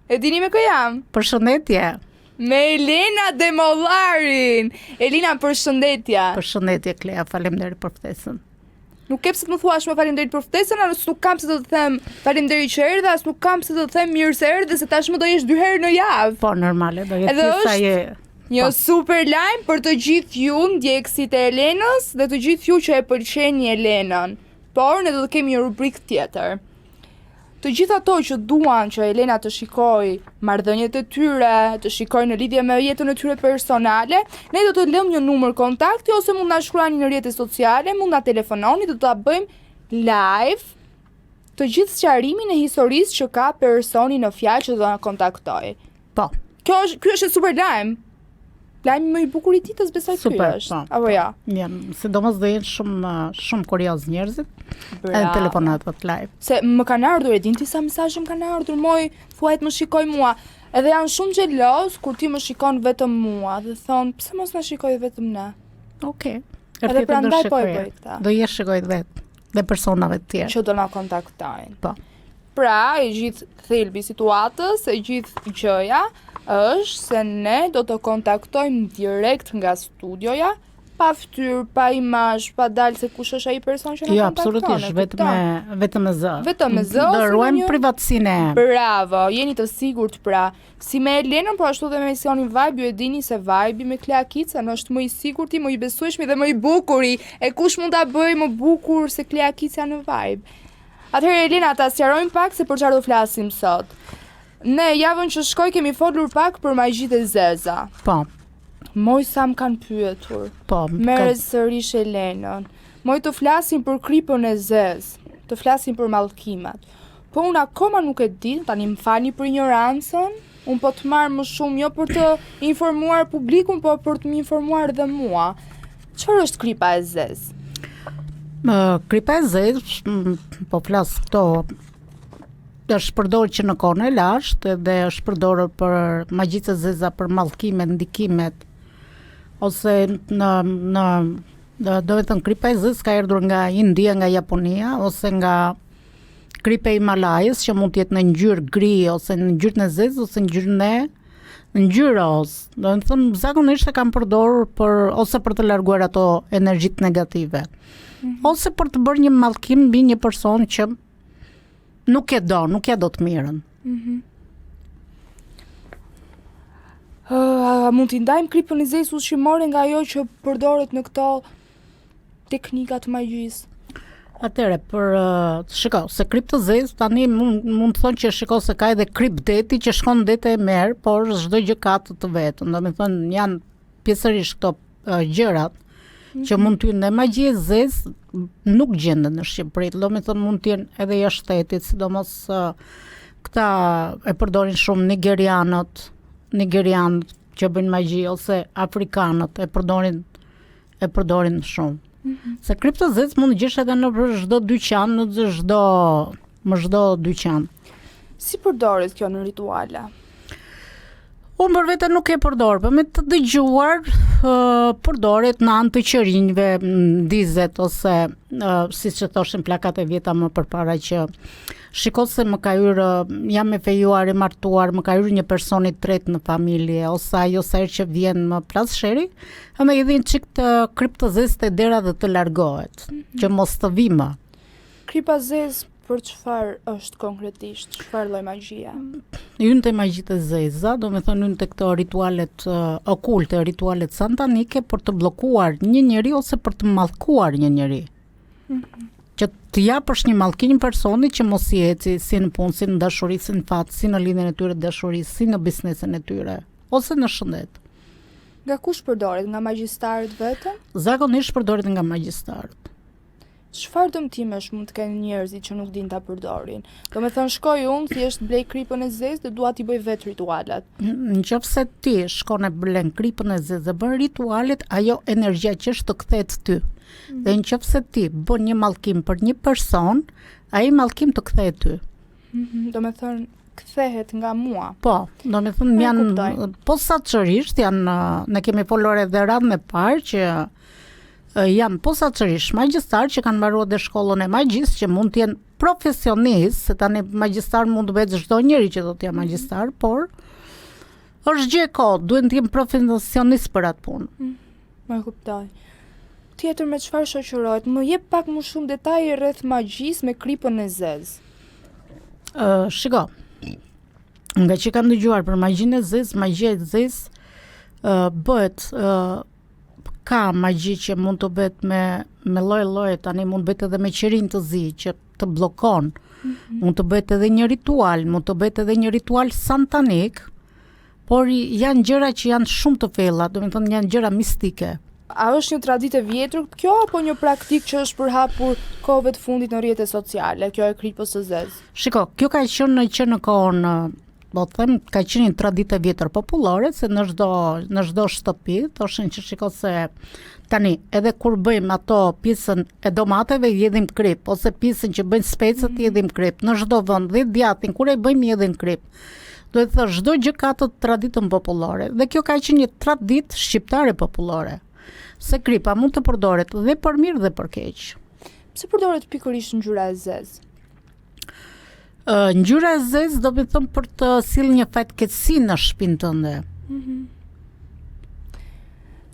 E dini me kë jam? Përshëndetje. Me Elena Demollarin. Elena, përshëndetja. Përshëndetje Klea, faleminderit për ftesën. Nuk ke pse të më thuash më faleminderit për ftesën, as nuk kam pse të të them faleminderit që erdhe, as nuk kam pse të të them mirë se erdhe, se tashmë do jesh 2 herë në javë. Po, normale, do jetë Edhe sa është je. Një super lajm për të gjithë ju ndjekësit e Elenës dhe të gjithë ju që e pëlqeni Elenën. Por ne do të kemi një rubrikë tjetër. Të gjithë ato që duan që Elena të shikoj marrëdhëniet e tyre, të shikoj në lidhje me jetën e tyre personale, ne do të lëmë një numër kontakti ose mund na shkruani në rrjetet sociale, mund na telefononi, do ta bëjmë live të gjithë sqarimin e historisë që ka personi në fjalë që do na kontaktoj. Po. Ky është super lajm. Lajmi më i bukur i ditës besoj ky është. Po, apo ja? Sidomos do jenë shumë kurioz njerëzit. Edhe telefonatat live. Se më kanë ardhur, e din ti sa mesazhe më kanë ardhur, moj, thuaj të më shikoj mua. Edhe janë shumë xheloz kur ti më shikon vetëm mua dhe thon, pse mos na shikoj vetëm ne? Okej. Edhe prandaj po e bëj këtë. Do jesh shikoj vetë dhe personave të tjerë që do na kontaktojnë. Po. Pra, e gjithë thelbi situatës, e gjithë gjëja është se ne do të kontaktojmë direkt nga studioja, pa fytyrë, pa imazh, pa dalë se kush është ai person që na kontakton. Jo, absolutisht, vetëm me zë. Vetëm me zë. Do ruajmë privatësinë. Bravo, jeni të sigurt pra. Si me Elenën, po ashtu dhe me emisionin Vibe, ju e dini se Vibe me Klea Kicën është më i sigurti, më i besueshmi dhe më i bukuri. E kush mund ta bëjë më bukur se Klea Kicja në Vibe? Atëherë Elena, ta sqarojmë pak se për çfarë do flasim sot. Ne javën që shkoi kemi folur pak për magjitë e zeza. Po. Moj sa më kanë pyetur. Po. Merret sërish Elenën. Moj të flasim për kripën e zezë, të flasim për mallkimet. Po unë akoma nuk e di, tani më falni për ignorancën. Unë po të marr më shumë jo për të informuar publikun, po për të më informuar dhe mua. Çfarë është kripa e zezë? Kripa e zezë, po flas këto, është përdorur që në kohën e lashtë dhe është përdorur për magjitë e zeza, për mallkimet, ndikimet, ose do të thënë kripa e zezë ka erdhur nga India, nga Japonia, ose nga kripa e Himalajës, që mund të jetë në ngjyrë gri ose në ngjyrën e zezë ose në ngjyrë roz. Do të thënë zakonisht e kanë përdorur ose për të larguar ato energjitë negative. Ose për të bërë një mallkim mbi një person që nuk ja do të mirën. Mund t'i ndajmë kripën e zezë ushqimore nga ajo që përdoret në këto teknika të magjisë. Atëre, shiko, se krip të zezë tani mund të thonë që shiko se ka edhe krip deti që shkon dete e merë, por çdo gjë ka të vetën. Do të thonë janë pjesërisht këto gjërat që mund të jenë magji e zezë nuk gjenden në Shqipëri. Do të thonë mund të jenë edhe jashtë shtetit, sidomos këta e përdorin shumë nigerianët që bëjnë magji, ose afrikanët e përdorin shumë. Se krip të zezë mund të gjesh edhe në çdo dyqan, në çdo dyqan. Si përdoret kjo në rituale? Unë për vete nuk e përdor, për me të dëgjuar përdoret në anë të qërinjve, ndizet, ose si që thoshin plakat e vjeta më përpara që shiko se më ka hyrë, jam e fejuar, e martuar, më ka hyrë një person i tretë në familje, ose ajo sa herë që vjen më plas sheri, edhe i dhin çik të krip të zezë te dera dhe të largohet, që mos të vi më. Kripa zezë për çfarë është konkretisht? Çfarë lloj magjie? Hyn te magjitë e zeza, do me thënë hyn te këto ritualet okulte, ritualet santanike për të bllokuar një njeri ose për të mallkuar një njeri. Që të japësh një mallkim personit që mos i eci si në punë, si në dashuri, si në fat, si në lidhjen e tyre dashurisë, si në biznesin e tyre, ose në shëndet. Nga kush përdoret? Nga magjistarët vetëm? Zakonisht përdoret nga magjistarët. Çfarë dëmtimesh mund të kenë njerëzit që nuk din ta përdorin? Do me thënë shkoj unë, thjesht blej kripën e zezë dhe dua t'i bëj vetë ritualet. Nëse ti shkon e blen kripën e zezë dhe bën ritualet, ajo energjia që është të kthehet ty. Dhe nëse ti bën një mallkim për një person, ai mallkim të kthehet ty. Do me thënë kthehet nga mua. Po, do me thënë janë posaçërisht janë, ne kemi folur edhe radhën e parë që janë posaçërisht magjistar që kanë mbaruar dhe shkollën e magjisë, që mund të jenë profesionistë, se tani magjistar mund të bëhet çdo njeri që do të jetë magjistar, por është gjë e kohë, duhet të jenë profesionist për atë punë. Ma kuptoj. Tjetër me çfarë shoqërohet? Më jep pak më shumë detaje rreth magjisë me kripën e zezë. Shiko, nga që kam dëgjuar për magjinë e zezë, magjia e zezë bëhet ka magji që mund të bëhet me lloj-lloj, tani mund bëhet edhe me qerin të zi që të bllokon. Mund të bëhet edhe një ritual, mund të bëhet edhe një ritual santanik, por janë gjëra që janë shumë të thella, domethënë janë gjëra mistike. A është një traditë e vjetër kjo apo një praktikë që është përhapur kohëve të fundit në rrjetet sociale, kjo e kripës së zezë? Shiko, kjo ka qenë që në kohën, po them, ka qenë një traditë e vjetër popullore, se në çdo shtëpi thoshin që shiko se tani edhe kur bëjmë ato pjesën e domateve jedhim krip, ose pjesën që bëjnë specët jedhim krip. Në çdo vend, dhe djathtin kur e bëjmë jedhim krip. Do të thosh çdo gjë ka të traditën popullore, dhe kjo ka qenë një traditë shqiptare popullore. Se kripa mund të përdoret dhe për mirë dhe për keq. Pse përdoret pikërisht ngjyra e zezë? Ngjyra e zezë do të thonë për të sjellë një fatkeqësi në shtëpinë tënde.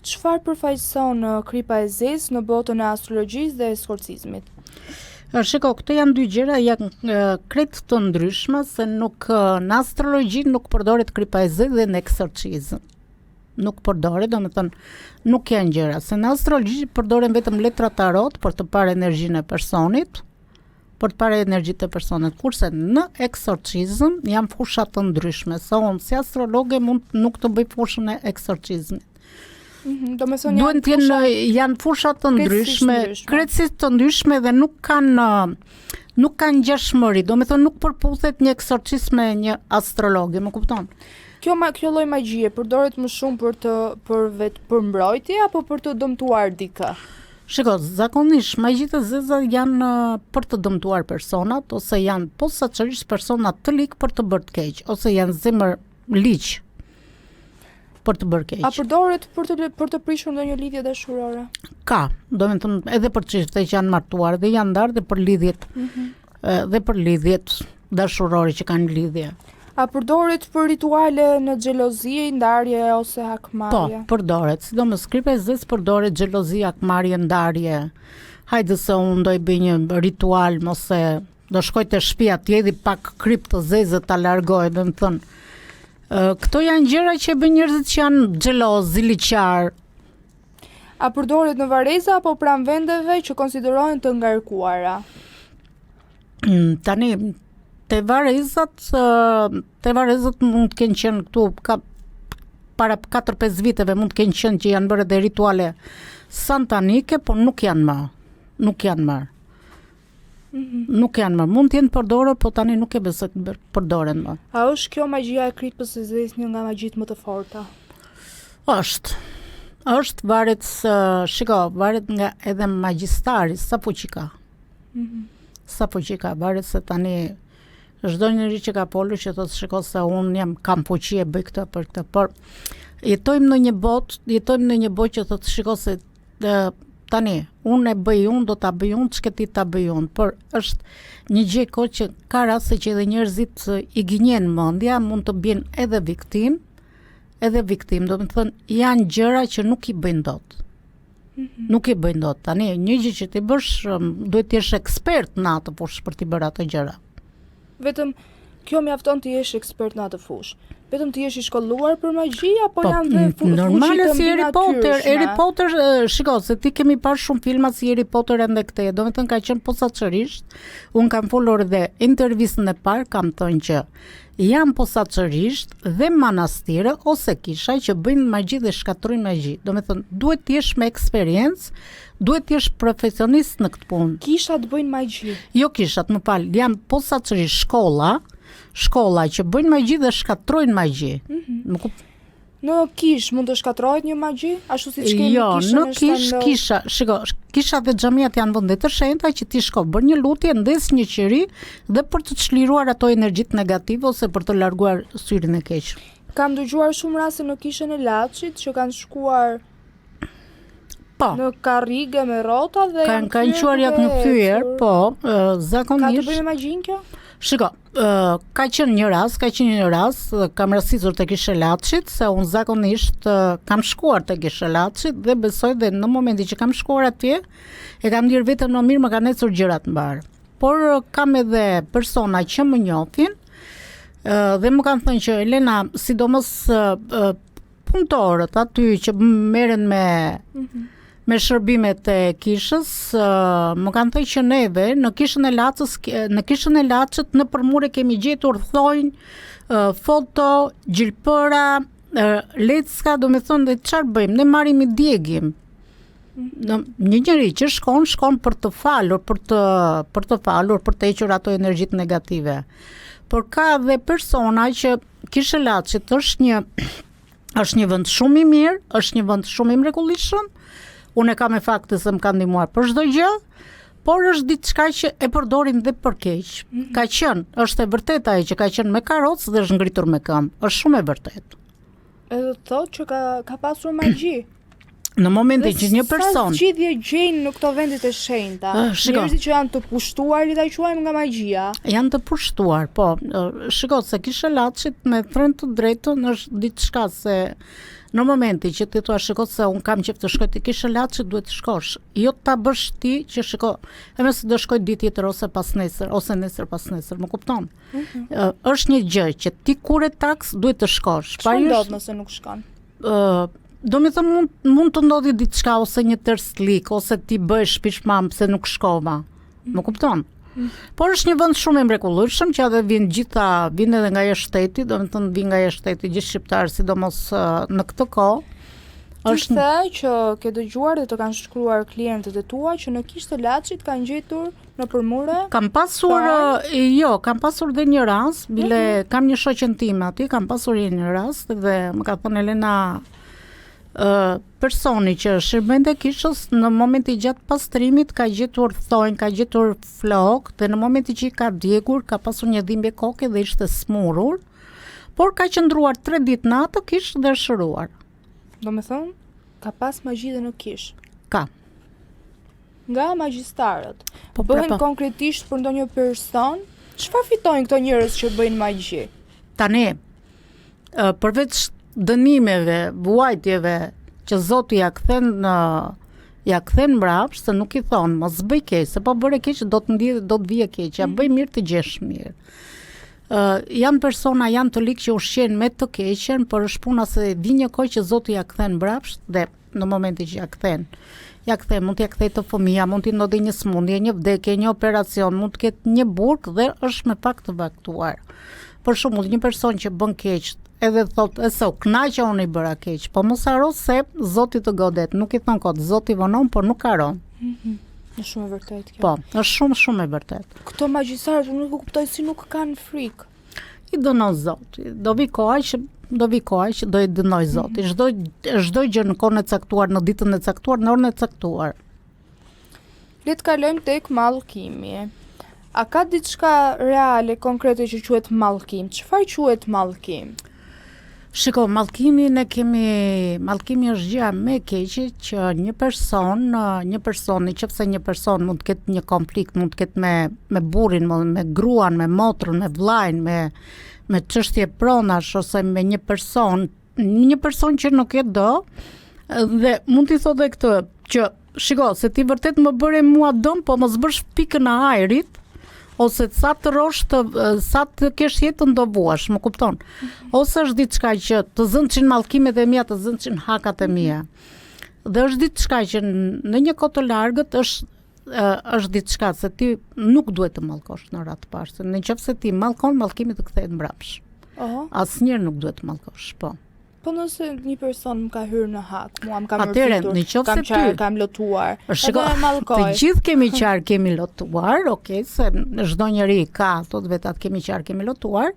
Çfarë përfaqëson kripa e zezë në botën e astrologjisë dhe eskorcizmit? Shiko, këto janë dy gjëra janë krejt të ndryshme, se nuk në astrologji nuk përdoret kripa e zezë dhe në eksorcizëm. Nuk përdoret, domethënë nuk janë gjëra. Se në astrologji përdoren vetëm letra tarot për të parë energjinë e personit, për të parë energjitë e personit, kurse në eksorcizëm janë fusha të ndryshme. Se unë si astrologe nuk të bëj fushën e eksorcizmit. Duhen të janë fusha të ndryshme, krejtësisht të ndryshme dhe nuk kanë ngjashmëri, domethënë nuk përputhet një eksorcist me një astrolog, më kupton? Kjo lloj magjie përdoret më shumë për mbrojtje apo për të dëmtuar dikë? Shiko, zakonisht magjitë e zeza janë për të dëmtuar personat, ose janë posaçërisht persona të ligë për të bërë të keq, ose janë zemër liq për të bërë keq. A përdoret për të prishur ndonjë lidhje dashurore? Ka, domethënë edhe për çifte që janë martuar dhe janë ndarë dhe për lidhjet dashurore që kanë lidhje. A përdoret për rituale në xhelozi, ndarje ose hakmarrje? Po, përdoret. Sidomos kripa e zezë përdoret xhelozi, hakmarrje, ndarje. Hajde se unë do i bëj një ritual, mos e do shkoj te shtëpia të jedi pak krip të zezë ta largoj, domethënë. Këto janë gjëra që bën njerëzit që janë xheloz, liçar. A përdoret në vareza apo pranë vendeve që konsiderohen të ngarkuara? Tani te varezat mund të kenë qenë këtu para 4-5 viteve mund të kenë qenë që janë bërë dhe rituale santanike, por nuk janë më. Nuk janë më. Mund të jenë përdorur, por tani nuk e besoj të përdoren më. A është kjo magjia e kripës së zezë një nga magjitë më të forta? Është varet nga edhe magjistari, sa fuqi ka. Sa fuqi ka, varet se tani çdo njeri që ka polur që thotë shiko se unë kam fuqi e bëj këtë për këtë, por jetojmë në një botë që thotë shiko se tani unë e bëj unë, do ta bëj unë, ç'ke ti ta bëj unë, por është një gjë kohë që ka raste që edhe njerëzit i gënjen mendja, mund të bien edhe viktim, do të thënë janë gjëra që nuk i bëjnë dot. Nuk i bëjnë dot. Tani një gjë që ti bësh duhet të jesh ekspert në atë fushë për të bërë ato gjëra. Vetëm kjo mjafton të jesh ekspert në atë fushë. Vetëm të jesh i shkolluar për magji apo janë dhe fushë normale si Harry natyrshme? Potter, shiko, se ti kemi parë shumë filma si Harry Potter ende këtej. Domethënë ka qenë posaçërisht. Un kam folur dhe intervistën e parë kam thënë që janë posaçërisht dhe manastire ose kisha që bëjnë magji dhe shkatrojnë magji. Domethënë duhet të jesh me eksperiencë, duhet të jesh profesionist në këtë punë. Kishat bëjnë magji. Jo kishat, më fal, janë posaçërisht shkolla që bëjnë magji dhe shkatrojnë magji. Në kish mund të shkatrohet një magji, ashtu siç kemi kishën në kisha, shiko, kisha dhe xhamiat janë vende të shenjta që ti shko, bën një lutje, ndes një qiri dhe për të çliruar ato energjitë negative ose për të larguar syrin e keq. Kam dëgjuar shumë raste në kishën e Laçit që kanë shkuar Po. Në karrige me rrota dhe Kanë quar jak në thyer, po, Ka të zakonisht. bëjë me magjin kjo? Shiko, ka qenë një rast, kam rastisur tek Kishelaçit, se unë zakonisht kam shkuar tek Kishelaçit dhe besoj dhe në momentin që kam shkuar atje, e kam ndjer vetëm në mirë, më kanë ecur gjërat mbar. Por kam edhe persona që më njohin dhe më kanë thënë që Elena, sidomos punëtorët aty që merren me shërbimet e kishës, më kanë thënë që neve në kishën e Laçit në përmure kemi gjetur thonjë, foto, gjilpëra, lecka, do me thonë dhe çfarë bëjmë, ne marrim i djegim. Një njëri që shkon për të falur, për të hequr ato energjitë negative. Por ka dhe persona që Kisha e Laçit është një vend shumë i mirë, është një vend shumë i mrekullueshëm. Unë e kam me faktë se më ka ndihmuar për çdo gjë, por është diçka që e përdorin dhe për keq. Ka qenë, është e vërtetë ajo që ka qenë me karrocë dhe është ngritur me këmbë. Është shumë e vërtetë. Edhe thotë që ka pasur magji. Në momentin që një person Sa zgjidhje gjejnë në këto vendit e shenjta? Njerëzit që janë të pushtuar, le ta quajmë nga magjia. Janë të pushtuar, po. Shiko, se Kisha e Laçit me thënë të drejtën është diçka se në momentin që ti thua shiko se un kam qejf të shkoj te Kisha e Laçit, duhet të shkosh. Jo ta bësh ti që shiko, e mëse do shkoj ditë tjetër ose pas nesër ose nesër pas nesër, më kupton? Është një gjë që ti kur e taks duhet të shkosh. Çfarë ndodh nëse nuk shkon? Do me thëmë mund të ndodhi diçka ose një tërslik, ose ti bësh pishmam pse nuk shkova. Më kupton? Por është një vend shumë i mrekullueshëm që edhe vin edhe nga jashtë shteti, do me thënë vin nga jashtë shteti gjithë shqiptarë, sidomos në këtë kohë. Është the që ke dëgjuar dhe të kanë shkruar klientët e tua që në Kishë të Laçit kanë gjetur në përmure? Kam pasur dhe një rast, bile kam një shoqen time aty, kam pasur një rast dhe më ka thënë Elena, personi që shërbente kishës në momenti gjatë pastrimit ka gjetur thonjë, ka gjetur flok dhe në momenti që i ka djegur ka pasur një dhimbje koke dhe ishte smurur, por ka qëndruar 3 ditë në atë kishë dhe shëruar. Do me thënë, ka pas magji dhe në kishë? Ka. Nga magjistarët, Bëhen konkretisht për ndonjë person, çfarë fitojnë këto njerëz që bëjnë magji? Tani, përveç dënimeve, vuajtjeve që Zoti ja kthen mbrapsht, se nuk i thon mos bëj keq, se po bëre keq do të vije keq, ja bëj mirë të gjesh mirë. Janë persona, janë të likë që ushqen me të keqen, por është puna se vi një kohë që Zoti ja kthen mbrapsht dhe në momentin që ja kthen, mund t'ja kthej të fëmia, mund t'i ndodhi një smundje, një vdekje, një operacion, mund të ketë një burg dhe është me pak të vaktuar. Për shembull, një person që bën keq, edhe thotë, knaqa unë i bëra keq, po mos haro se Zoti të godet, nuk i thon kot, Zoti vonon, por nuk haron. Është shumë e vërtetë kjo. Po, është shumë e vërtetë. Këto magjistarët unë nuk e kuptoj si nuk kanë frikë. I dënon Zoti. Do vi koha që do i dënoj Zoti. Çdo gjë në kohën e caktuar, në ditën e caktuar, në orën e caktuar. Le të kalojmë tek mallkimi. A ka diçka reale, konkrete që quhet mallkim? Çfarë quhet mallkim? Shiko, mallkimi është gjëja më e keqe që një person, nëse një person mund të ketë një konflikt, mund të ketë me burrin, me gruan, me motrën, me vllajën, me çështje pronash ose me një person që nuk e do, dhe mund t'i thotë këtë që shiko, se ti vërtet më bëre mua dëm, po mos bësh pikën e ajrit, ose sa të kesh jetën do vuash, më kupton? Ose është diçka që të zëndçin mallkimet e mia, të zëndçin hakat e mia. Dhe është diçka që në një kohë të largët është diçka se ti nuk duhet të mallkosh në radhë të parë. Nëse ti mallkon, mallkimi të kthehet mbrapsh. Asnjëherë nuk duhet të mallkosh, po. Po nëse një person më ka hyrë në hak, mua më ka mërfitur, kam lotuar, shiko, të gjithë kemi qarë, kemi lotuar, okay, se çdo njeri ka, thot vetat kemi qarë, kemi lotuar,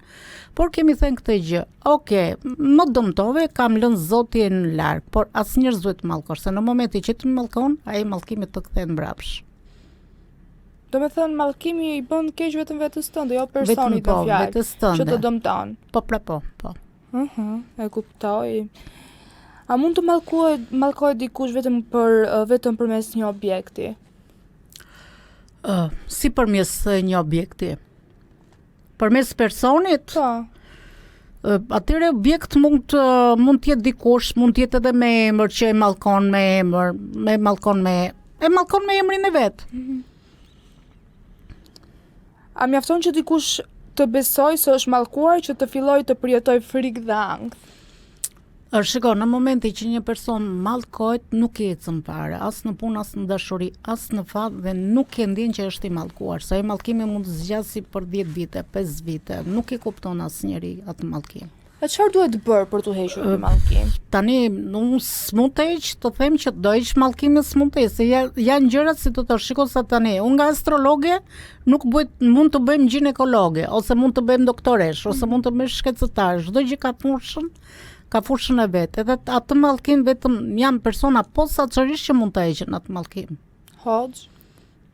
por kemi thënë këtë gjë, okay, më dëmtove, kam lënë Zotin larg, por asnjëherë s'duhet të mallkosh, se në momentin që ti mallkon, ai mallkimi të kthehet mbrapsh. Do me thënë, mallkimi i bën keq vetëm vetes tënde, jo personit në fjalë, që të dëmton. Po. E kuptoj. A mund të mallkohet dikush vetëm përmes një objekti? Si përmes një objekti? Përmes personit? Po. Atyre objekt mund të jetë dikush, mund të jetë edhe me emër që e mallkon me emër, e mallkon me emrin e vet. A mjafton që dikush të besoj se është mallkuar që të filloj të përjetoj frikë dhe ankth? Shiko, në momenti që një person mallkohet, nuk e ecën fare, as në punë, as në dashuri, as në fat dhe nuk e ndjen që është i mallkuar. Sa i mallkimi mund të zgjasë për 10 vite, 5 vite, nuk e kupton asnjëri atë mallkim. E çfarë duhet bërë për të hequr ky mallkim? Tani unë s'mund të heq, të them që do heq mallkimin s'mund të heq, se janë gjërat si të shiko sa tani. Unë nga astrologe nuk mund të bëjmë ginekologe, ose mund të bëjmë doktoresh, ose mund të bëjmë shkencëtar. Çdo gjë ka fushën e vet. Edhe atë mallkim vetëm janë persona posaçërisht që mund të heqin atë mallkim. Hoxh.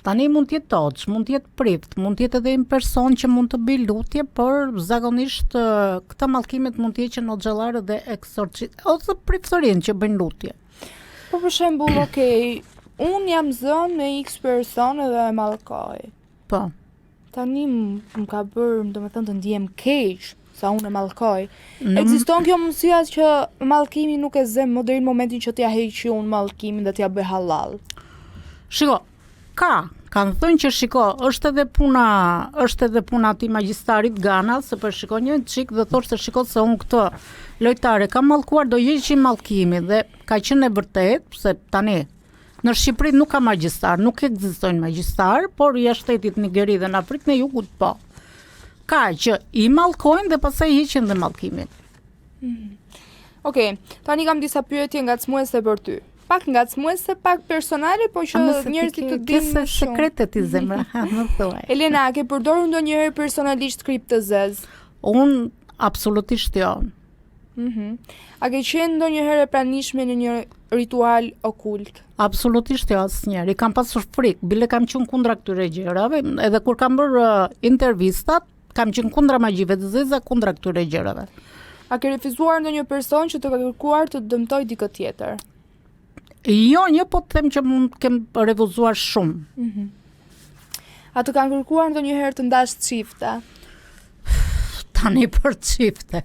Tani mund të jetë hoxh, mund të jetë prift, mund të jetë edhe një person që mund të bëj lutje, por zakonisht këta mallkimet mund të heqin hoxhallarët dhe eksorcist ose priftërinë që bëjnë lutje. Po për shembull, okay, unë jam zënë me X person dhe e mallkoj. Po. Tani më ka bërë, domethënë të ndihem keq sa unë e mallkoj. Ekziston kjo mundësia që mallkimi nuk e zem më deri në momentin që t'ja heqi unë mallkimin dhe t'ja bëj halal. Shiko, kanë thënë që shiko, është edhe puna ti magjistarit Gana, se për shiko një çik dhe thoshte se shiko se unë këtë lojtare kam mallkuar, do heqi mallkimin dhe ka qenë e vërtet, se tani në Shqipëri nuk ka magjistar, nuk ekzistojnë magjistar, por jashtë shtetit Nigeri dhe në Afrikën e Jugut po. Ka që i mallkojnë dhe pastaj heqin dhe mallkimin. Okej, tani kam disa pyetje ngacmuese për ty. Pak ngacmuese, pak personale, po që njerëzit të dinë më shumë. Sekretet i zemra, më thuaj. Elena, a ke përdorur ndonjëherë personalisht kriptë të zez? Unë absolutisht jo. A ke qenë ndonjëherë e pranishme në një ritual okult? Absolutisht jo, asnjëherë. Kam pasur frikë, bile kam qenë kundra këtyre gjërave, edhe kur kam bërë intervistat, kam qenë kundra magjive të zeza, kundra këtyre gjërave. A ke refuzuar ndonjë person që të ka kërkuar të dëmtoj dikë tjetër? Jo, po të them që mund kem refuzuar shumë. A të kanë kërkuar ndonjëherë të ndash çifte? Tani për çifte.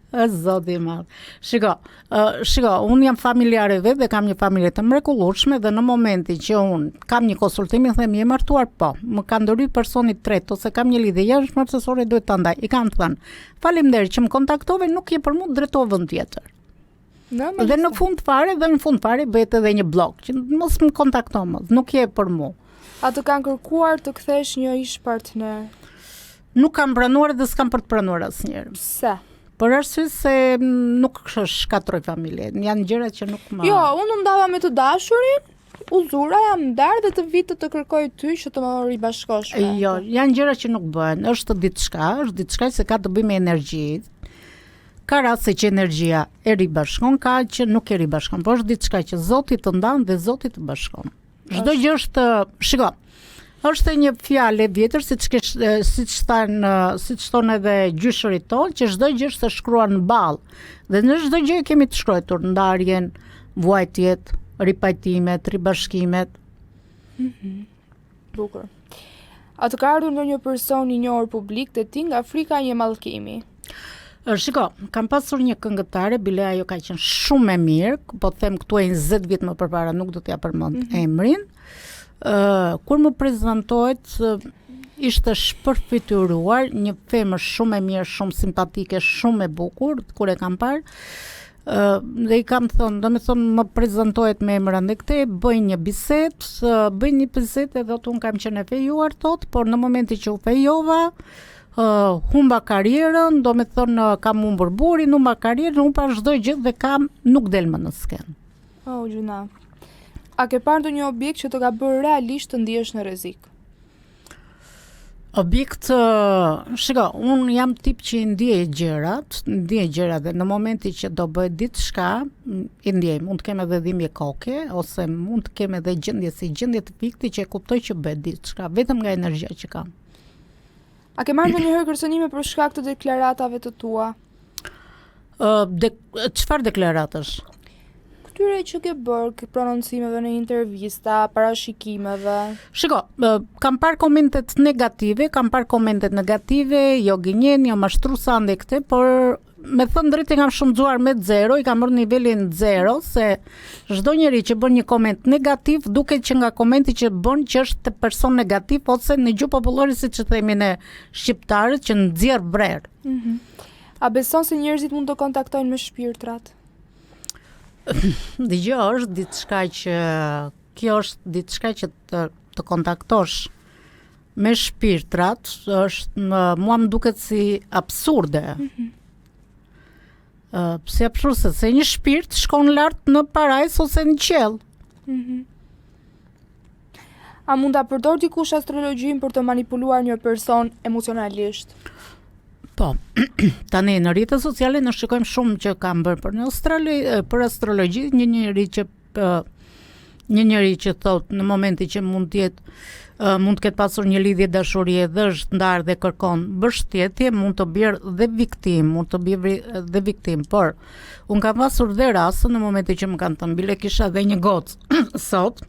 Zoti i madh. Shiko, unë jam familjare vetë dhe kam një familje të mrekullueshme dhe në momentin që unë kam një konsultim i them je martuar, po, më ka ndërhyr personi tret ose kam një lidhje jashtëmartësore duhet ta ndaj. I kam thënë, faleminderit që më kontaktove, nuk je për mua, drejtova vend tjetër. Dhe në fund fare bëhet edhe një blok, që mos më kontakto më, nuk je për mua. A të kanë kërkuar të kthesh një ish partner? Nuk kam pranuar dhe s'kam për të pranuar asnjëherë. Pse? Për arsye se nuk shkatroj familjen. Janë gjëra që nuk më. Jo, unë ndava me të dashurin, uzura jam ndar dhe të vit të kërkoj ty që të më ribashkosh. Jo, janë gjëra që nuk bëhen. Është diçka që ka të bëjë me energji. Ka raste që energjia e ribashkon, ka që nuk e ribashkon, por është diçka që Zoti të ndan dhe Zoti të bashkon. Çdo gjë është, shiko, është një fjalë e vjetër siç thonë edhe gjyshërit tonë, që çdo gjë është shkruar në ball. Dhe në çdo gjë kemi të shkruar ndarjen, vuajtjet, ripajtimet, ribashkimet. Bukur. A të ka ardhur ndonjë person i njohur publik te ti nga frika e një mallkimi? Shiko, kam pasur një këngëtare, bile ajo ka qenë shumë e mirë, po të them këtu e 20 vjet më përpara, nuk do t'ja përmend emrin. Kur më prezantohet, ishte shpërfituar një femër shumë e mirë, shumë simpatike, shumë e bukur, kur e kam parë. Dhe i kam thënë, më prezantohet me emrin e këtej, bëj një bisedë, dhe unë kam qenë e fejuar por në momentin që u fejova, humba karrierën, kam humbur burin, humba karrierën, humba çdo gjë dhe nuk del më në skenë. Oh, gjuna. A ke parë ndonjë objekt që të ka bërë realisht të ndihesh në rrezik? Objekt, shiko, unë jam tip që i ndjej gjërat dhe në momentin që do bëhet diçka, i ndjej. Mund të kem edhe dhimbje koke, ose mund të kem edhe gjendje të fikti që e kuptoj që bëhet diçka, vetëm nga energjia që kam. A ke marrë ndonjëherë kërcënime për shkak të deklaratave të tua? Çfarë deklaratash? atyre që ke bërë prononcimeve në intervista, parashikimeve? Shiko, kam parë komentet negative, jo gënjen, jo mashtruesa ndaj këtë, por me thënë drejtë kam shumëzuar me 0, i kam bërë nivelin 0, se çdo njeri që bën një koment negativ, duket që nga komenti që bën që është person negativ, ose në gjuhë popullore siç e themi ne shqiptarët, që nxjerr brerë. A beson se njerëzit mund të kontaktojnë me shpirtrat? Dgjoj, është diçka që kjo është diçka që të kontaktosh me shpirtrat, është mua më duket si absurde. Si absurde, se një shpirt shkon lart në parajs ose në qiell. A mund ta përdor dikush astrologjin për të manipuluar një person emocionalisht? Po, tani në rrjetet sociale ne shikojmë shumë që kanë bërë për astrologji, një njeri që thot në momenti që mund të ketë pasur një lidhje dashurie dhe është ndarë dhe kërkon mbështetje, mund të bjerë dhe viktim, por unë kam pasur dhe rastën në momenti që më kanë thënë bile kisha dhe një gocë sot,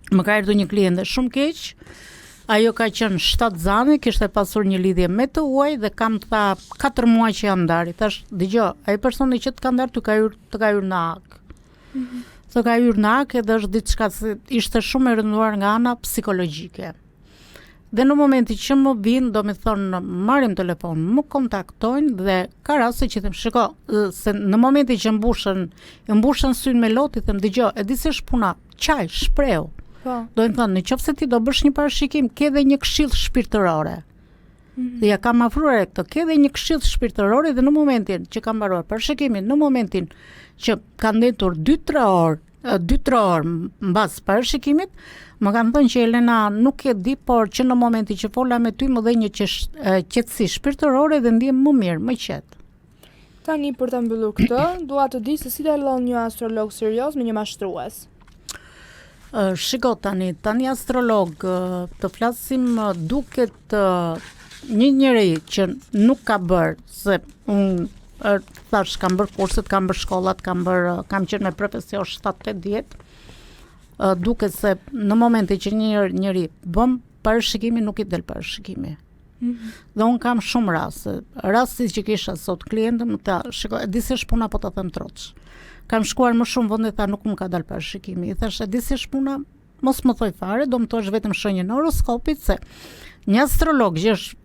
më ka erdhur një kliente shumë keq. Ajo ka qenë shtatzane, kishte pasur një lidhje me të huaj dhe kam tha 4 muaj që jam ndarë. Thash, dëgjoj, ai personi që të ka ndarë të ka hyrë në ak. Të ka hyrë në ak edhe është diçka se ishte shumë e rënduar nga ana psikologjike. Dhe në momenti që më vinë, do me thonë, marrim telefon, më kontaktojnë dhe ka raste që them, shiko, se në momenti që mbushën synë me lot, i them, dëgjoj, e di se shpuna, qaj, shpreu. Do të thonë, nëse ti do bësh një parashikim, ke dhe një këshill shpirtërore. Dhe ja kam afruar këtë, ke dhe një këshill shpirtërore dhe në momentin që kam mbaruar parashikimin, në momentin që kanë ndetur 2-3 orë mbas parashikimit, më kanë thënë që Elena nuk e di, por që në momentin që fola me ty më dhe një qetësi shpirtërore dhe ndihem më mirë, më qetë. Tani për ta mbyllur këtë, dua të di se si dallon një astrolog serioz me një mashtrues. Shiko tani astrolog, të flasim duket një njeri që nuk ka bërë, se unë thash kam bërë kurset, kam bërë shkollat, kam qenë me profesion 7-8 vjet. Duket se në momenti që njeri bën parashikimin, nuk i del parashikimi. Dhe unë kam shumë rasti që kisha sot klientëm, më tha, shiko, e di se shpuna po ta them troç. Kam shkuar më shumë vende, tha nuk më ka dalë parashikimi. I thash, e di si shpuna, mos më thoj fare, do më thosh vetëm shenjën e horoskopit, se një astrolog që është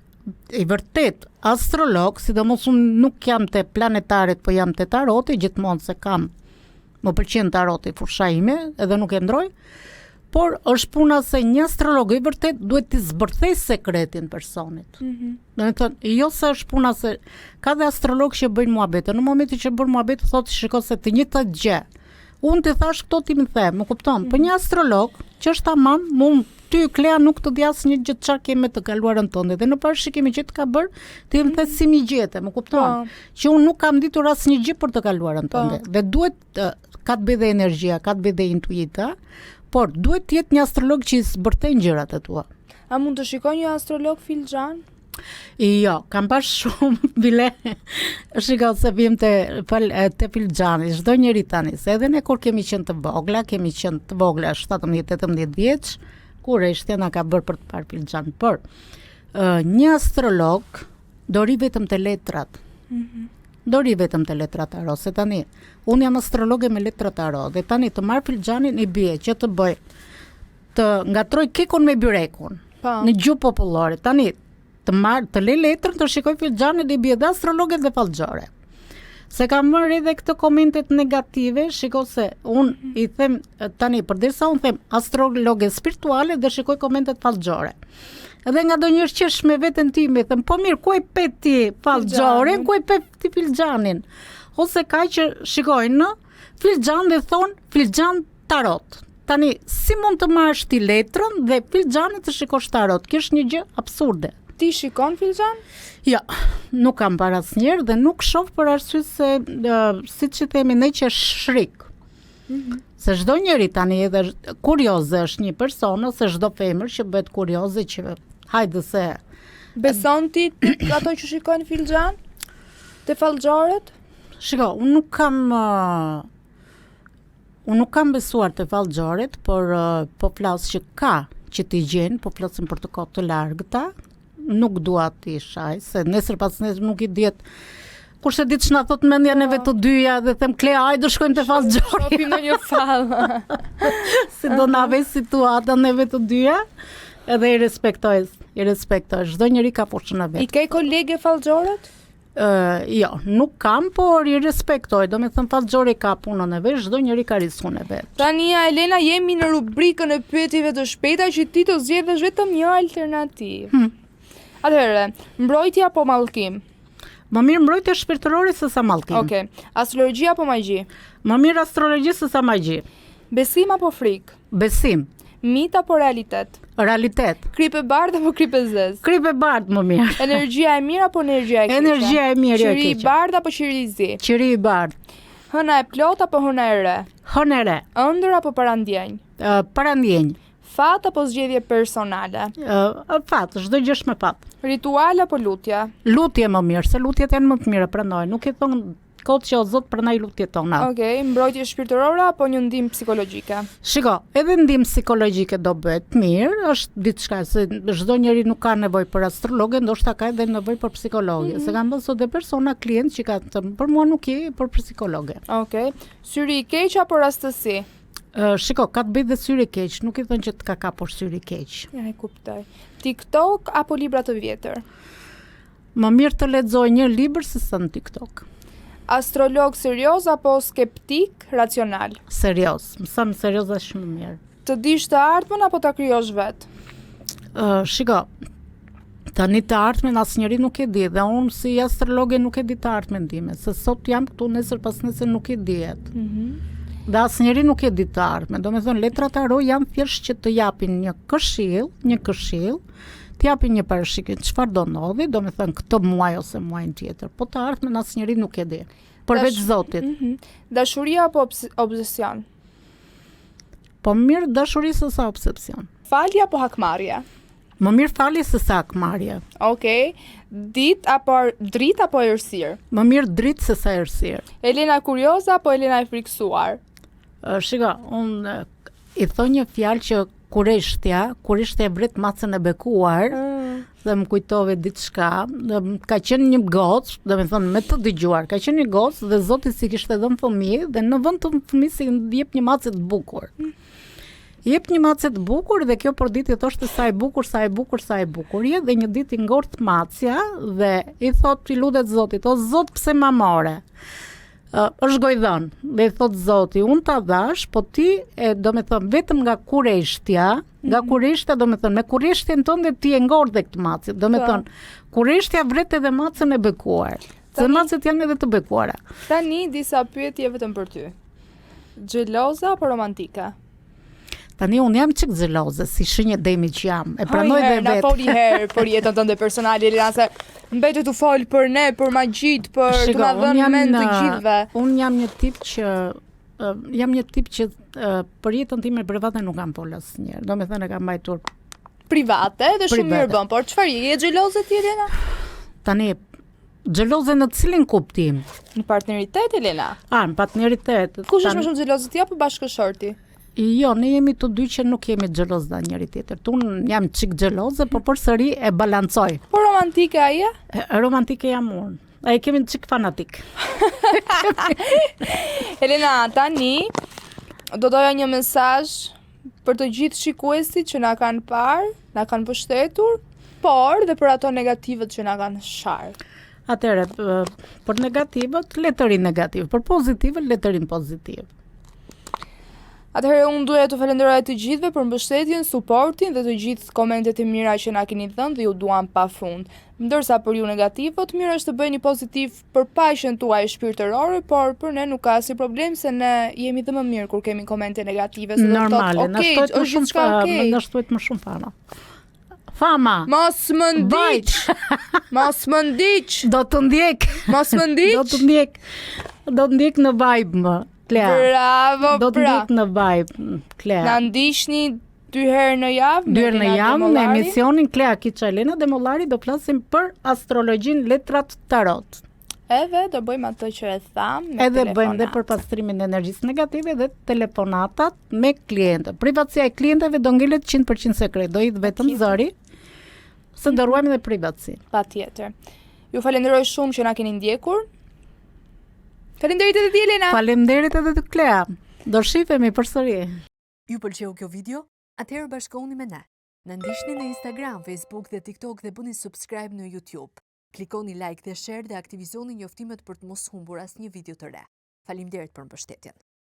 i vërtet astrolog, sidomos unë nuk jam te planetaret, po jam te taroti, gjithmonë se më pëlqen taroti, fusha ime, edhe nuk e ndroj, por është puna se një astrolog i vërtet duhet të zbërthej sekretin personit. Do të thonë, jo se është puna se ka dhe astrolog që bëjnë muhabete. Në momentin që bën muhabet thotë shiko se të njëjta gjë. Unë të thash këto ti më the, më kupton? Po një astrolog që është tamam, ty Klea nuk të di asnjë gjë çfarë ke me të kaluarën tënde. Dhe në parashikimin që të ka bër, ti më the si mi gjete, më kupton? Që unë nuk kam ditur asnjë gjë për të kaluarën tënde. Dhe duhet ka të bëj dhe energjia, ka të bëj dhe intuita. Por duhet të jetë një astrolog që i zbërthejnë gjërat e tua. A mund të shikoj një astrolog filxhan? Jo, kam pas shumë bile. Shikoj se vim te filxhani, çdo njeri tani, se edhe ne kur kemi qenë të vogla, 17-18 vjeç, kur Shtena ka bërë për të parë filxhan. Por një astrolog do ri vetëm te letrat. Do ri vetëm te letrat tarot, se tani unë jam astrologe me letrat tarot dhe tani të marr filxhanin i bie që të bëj të ngatroj kekun me byrekun në gjuhë popullore. Tani të lej letrën, të shikoj filxhanin i bie dhe astrologe dhe fallxore. Se kam marrë edhe këtë komentet negative, shiko se unë i them tani përderisa unë them astrologe spirituale dhe shikoj komentet fallxore. Edhe nga do njërë qesh me vetën ti me thëm, po mirë, ku e pet ti fallxore, ku e pet ti filxhanin? Ose ka që shikojnë filxhan dhe thonë filxhan tarot. Tani, si mund të marrësh ti letrën dhe filxhanit të shikosh tarot? Kjo është një gjë absurde. Ti shikon filxhan? Jo, nuk kam para asnjëherë dhe nuk shoh për arsye se siç e themi ne që shrik. Se çdo njeri tani edhe kurioze është një person ose çdo femër që bëhet kurioze që hajde se beson ti ato që shikojnë filxhan? Te fallxorët? Shiko, unë nuk kam Unë nuk kam besuar të vallxorit, por po flas që ka që t'i gjen, po flasim për të kohë të largëta, nuk dua t'i shaj, se nesër pas nesër nuk i diet. Kurse ditë që na thot mendja neve të dyja dhe them Klea, hajde shkojmë te vallxori. Shofim në një fallë. Si do na vej situata neve të dyja, edhe i respektoj. Çdo njeri ka fushën e vet. I ke kolege vallxorët? Jo, nuk kam, por i respektoj. Do me thënë vallxori ka punën e vet, çdo njeri ka riskun e vet. Tani Elena, jemi në rubrikën e pyetjeve të shpejta që ti të zgjedhësh vetëm një alternativë. Atëherë, mbrojtje apo mallkim? Më mirë mbrojtje shpirtërore se sa mallkim. Okej. Astrologji apo magji? Më mirë astrologji se sa magji. Besim apo frikë? Besim. Mit apo realitet? Realitet. Krip e bardhë apo krip e zezë? Krip e bardhë më mirë. Energjia e mirë apo energjia e keqe? Energjia e mirë, jo e Qiri i keqe. bardhë apo qiri i zi? Qiri i bardhë. Hëna e plot apo hëna e re? Hënë e re. Ëndër apo parandjenj? Parandjenj. Fat apo zgjedhje personale? Fat, çdo gjë është me fat. Ritual apo lutje? Lutje më mirë, se lutjet janë më të mira, pranoj. Nuk e thon kot që o Zot pranoj lutjet tona. Okej, mbrojtje shpirtërore apo një ndihmë psikologjike? Shiko, edhe ndihmë psikologjike do bëhet mirë, është diçka se çdo njeri nuk ka nevojë për astrologe, ndoshta ka edhe nevojë për psikologe. Se kam bërë sot dhe persona klient që kanë thënë, për mua nuk je për psikologe. Okej. Syri i keq apo rastësi? Shiko, ka të bëjë dhe syri keq, nuk i thënë që të ka kapur syri keq. Ja, e kuptoj. TikTok apo libra të vjetër? Më mirë të lexoj një libër se sa në TikTok. Astrolog serioz apo skeptik racional? Serioz, më serioz është shumë mirë. Të dish të ardhmen apo ta krijosh vet? Shiko, tani të ardhmen asnjëri nuk e di dhe unë si astrologe nuk e di të ardhmen time, se sot jam këtu, nesër pas nesër nuk e dihet. Dhe asnjëri nuk e di të ardhmen. Do me thënë, letrat tarot janë thjesht që të japin një këshill, të japin një parashikje çfarë do ndodhi, do me thënë këtë muaj ose muajin tjetër. Po të ardhmen asnjëri nuk e di, përveç Zotit. Dashuria apo obsesion? Po mirë dashuri se sa obsesion. Falje apo hakmarrje? Më mirë falje se sa hakmarrje. Okej. Dritë apo errësirë? Më mirë dritë se sa errësirë. Elena kurioze apo Elena e friksuar? Shiko, unë i thon një fjalë që kureshtja vret macën e bekuar, dhe më kujtove diçka, ka qenë një gocë, do me thonë me të dëgjuar, ka qenë një gocë dhe Zoti si kishte dhënë fëmijë dhe në vend të fëmijës i jep një macë të bukur. Jep një macë të bukur dhe kjo për ditë i thoshte sa e bukur je, dhe një ditë i ngort macja dhe i thot i lutet Zotit, o Zot pse ma more? Është gojdhën dhe i thot Zoti, unë ta dhash, po ti do me thënë vetëm nga kureshtja, do me thënë me kureshtjen tënde ti e ngordh dhe këtë macë, do me thënë kureshtja vret edhe macën e bekuar, se macet janë edhe të bekuara. Tani disa pyetje vetëm për ty. Xheloze apo romantike? Tani unë jam çik xheloze, si shenjë demi që jam. E pranoj dhe vetë. Na foli herë për jetën tënde personale, Elena, se mbetet të fol për ne, për magjit, për të na dhënë mend të gjithëve. Unë jam një tip që për jetën time private nuk kam fol asnjëherë. Do me thënë e kam mbajtur private dhe shumë mirë bën, por çfarë je xheloze ti, Elena? Tani xheloze në cilin kuptim? Në partneritet, Elena? Në partneritet. Kush është më shumë xheloze, ti apo bashkëshorti? Jo, ne jemi të dy që nuk jemi xheloz nga njëri tjetër. Unë jam çik xheloze, por përsëri e balancoj. Po romantike aje? Romantike jam unë. Ai kemi çik fanatik. Elena, tani do doja një mesazh për të gjithë shikuesit që na kanë parë, na kanë mbështetur, por dhe për ato negativët që na kanë sharë. Atëherë, për negativët, le të rinë negativ, për pozitivët, le të rinë pozitiv. Atëherë unë duhet të falenderoj të gjithëve për mbështetjen, suportin dhe të gjithë komentet e mira që na keni dhënë dhe ju duam pafund. Ndërsa për ju negativët, mirë është të bëni pozitiv për paqen tuaj shpirtërore, por për ne nuk ka asnjë problem se ne jemi dhe më mirë kur kemi komente negative. Normale, na shtohet më shumë fama. Fama. Mos më ndiq. Mos më ndiq. Do të ndjek. Mos më ndiq. Do të ndjek në vibe më. Klea. Bravo, do të ndjek në vibe, Klea. Na ndiqni 2 herë në javë. 2 herë në javë në emisionin Klea Kiça Elena Demollari do flasim për astrologjin letrat tarot. Edhe do bëjmë atë që e tham me Edhe bëjmë dhe telefonat. për pastrimin e energjisë negative dhe telefonatat me klientët. Privatësia e klientëve do ngelet 100% sekret, do idh vetëm Patjetër. zëri, se do ruajmë dhe privatësinë. Patjetër. Ju falenderoj shumë që na keni ndjekur. Faleminderit edhe ti Elena. Faleminderit edhe të Klea. Do shifemi përsëri. Ju pëlqeu kjo video? Atëherë bashkohuni me ne. Na ndiqni në Instagram, Facebook dhe TikTok dhe bëni subscribe në YouTube. Klikoni like dhe share dhe aktivizoni njoftimet për të mos humbur asnjë video të re. Faleminderit për mbështetjen.